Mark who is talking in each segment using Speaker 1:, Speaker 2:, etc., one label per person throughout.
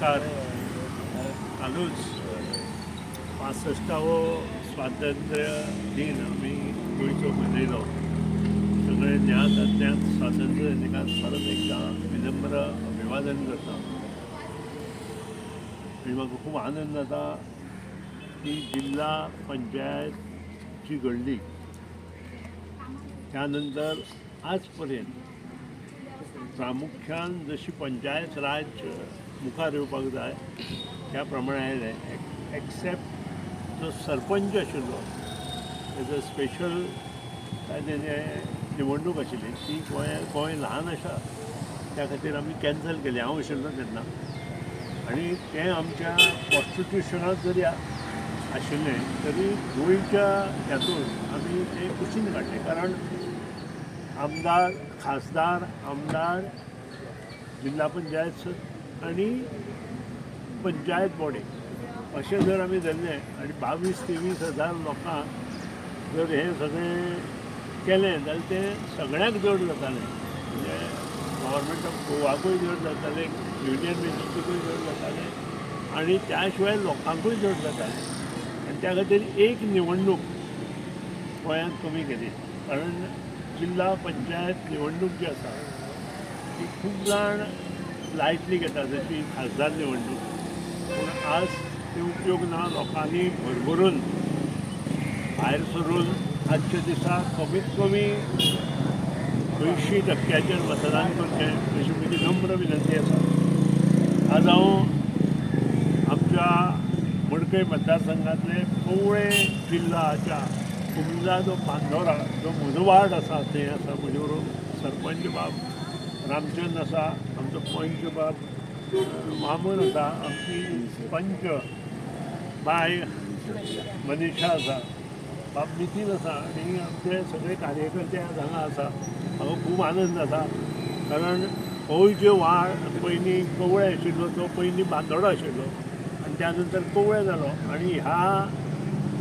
Speaker 1: नमस्कार. कालूच 65वो स्वातंत्र्य दिन आम्ही गोंयचो मनयलो. सगळे ज्ञात अज्ञात स्वातंत्र्य सैनिकांक परत एकदा विनम्र अभिवादन करता. आणि म्हाका खूब आनंद जाता की जिल्हा पंचायत जी घडली त्यानंतर आज पर्यंत प्रामुख्यान जशी पंचायत राज मुखार येवपाक जाय त्या प्रमाणे आयलें. एक्सेप्ट जो सरपंच आशिल्लो तेजो स्पेशल निवडणूक आशिल्ली ती गोंय ल्हान आसा त्या खातीर आमी कॅन्सल केली. हांव आशिल्लो तेन्ना आनी तें आमच्या कॉन्स्टिट्युशनांत जरी आशिल्लें तरी गोंयच्या हातून आमी तें कुशीन काडलें. कारण आमदार खासदार आमदार जिल्हा पंचायत आनी पंचायत बॉडी अशें जर आमी धरलें आनी 22-23 हजार लोकांक जर हें सगळें केलें जाल्यार तें सगळ्यांक जड जातालें. म्हणजे गव्हर्मेंट ऑफ गोवाकूय जड जातालें, युनियन मॅजिस्ट्रेटूय जड जातालें आनी त्या शिवाय लोकांकूय जड जातालें. आनी त्या खातीर एक निवडणूक गोंयांत कमी केली. कारण जिल्हा पंचायत निवडणूक जी आसा ती खूब जाण लायटली घेता जशी खासदार निवडणूक. पूण आज ते उपयोग ना. लोकांनी भरभरून भायर सरून आजच्या दिसा कमीत कमी 80% मतदान करचें अशी म्हजी नम्र विनंती आसा. आज हांव आमच्या मडकय मतदारसंघातले कवळे जिल्ल्याच्या कुमजा जो बांदोरा जो म्हजो वार्ड आसा थंय आसा म्हजे बरोबर सरपंच बाब रामचंद्र आसा, आमचो पंच बाब मामून आसा, आमची पंच बाय मनीषा आसा, बाब नितीन आसा आनी आमचे सगळे कार्यकर्ते आज हांगा आसा. म्हाका खूब आनंद जाता. कारण हो जो वार्ड पयलीं कवळे आशिल्लो तो पयलीं बांदोडो आशिल्लो आनी त्या नंतर कवळे जालो आनी ह्या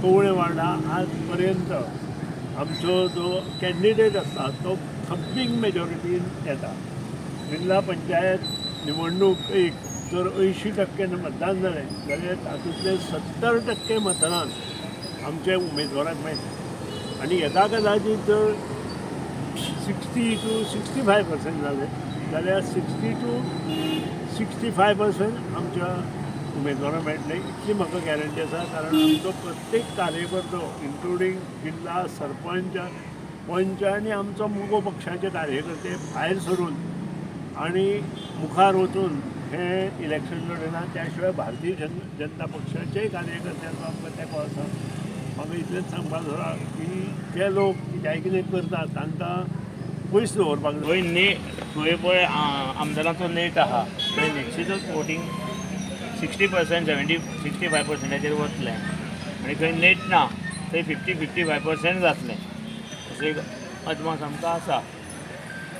Speaker 1: कवळे वार्डा आज पर्यंत आमचो जो कॅन्डिडेट आसता तो थंपिंग मेजॉरिटीन येता. जिल्हा पंचायत निवडणूक एक जर 80% मतदान जालें जाल्यार तातूंतले 70% मतदान आमच्या उमेदवाराक मेळटा. आनी येता कदाचित जर 60 to 65% जालें जाल्यार 60 to 65% आमच्या उमेदवाराक मेळटले इतली म्हाका गॅरंटी आसा. कारण आमचो प्रत्येक कार्यकर्तो इन्क्लुडींग जिल्हा सरपंच पंच आनी आमचो मोगो पक्षाचे कार्यकर्ते भायर सरून आनी मुखार वचून हे इलेक्शन लढयना. त्या शिवाय भारतीय जनता पक्षाचेय कार्यकर्त्यांचो आमकां तेंको आसा. म्हाका इतलेंच सांगपाक जाय की जे लोक कितेंय कितें करतात तांकां पयस दवरपाक जाय.
Speaker 2: थंय पळय आमदारांचो नेट आहा थंय निश्चितच वोटींग 60% 65%ाचेर वतलें आनी खंय नेट ना थंय 50-55% जातलें अशें एक अदमास आमकां आसा.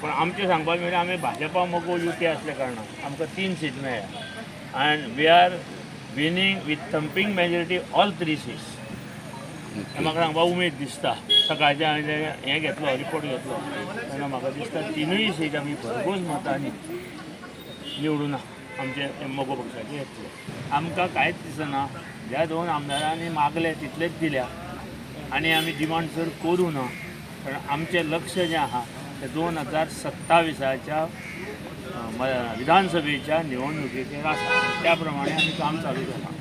Speaker 2: पण आमचें सांगपाक म्हणजे आमी भाजपा मोगो युती आसल्या कारणान आमकां 3 सीट मेळ्ळ्या and we are winning with thumping majority all 3 seats. म्हाका सांगपाक उमेद दिसता. सकाळचें हांवें हें घेतलो रिपोर्ट घेतलो तेन्ना म्हाका दिसता 3य सीट आमी भरघोस मतांनी निवडून आमचे मोगो पक्षाचे येतले. आमकां कांयच दिसना. ज्या 2 आमदारांनी मागले तितलेच दिल्या आनी आमी डिमांड चड करूं ना. पण आमचें लक्ष जें आहा तें 2027च्या विधानसभेच्या निवडणुकेचेर आसा. त्या प्रमाणे आमी काम चालू केलां.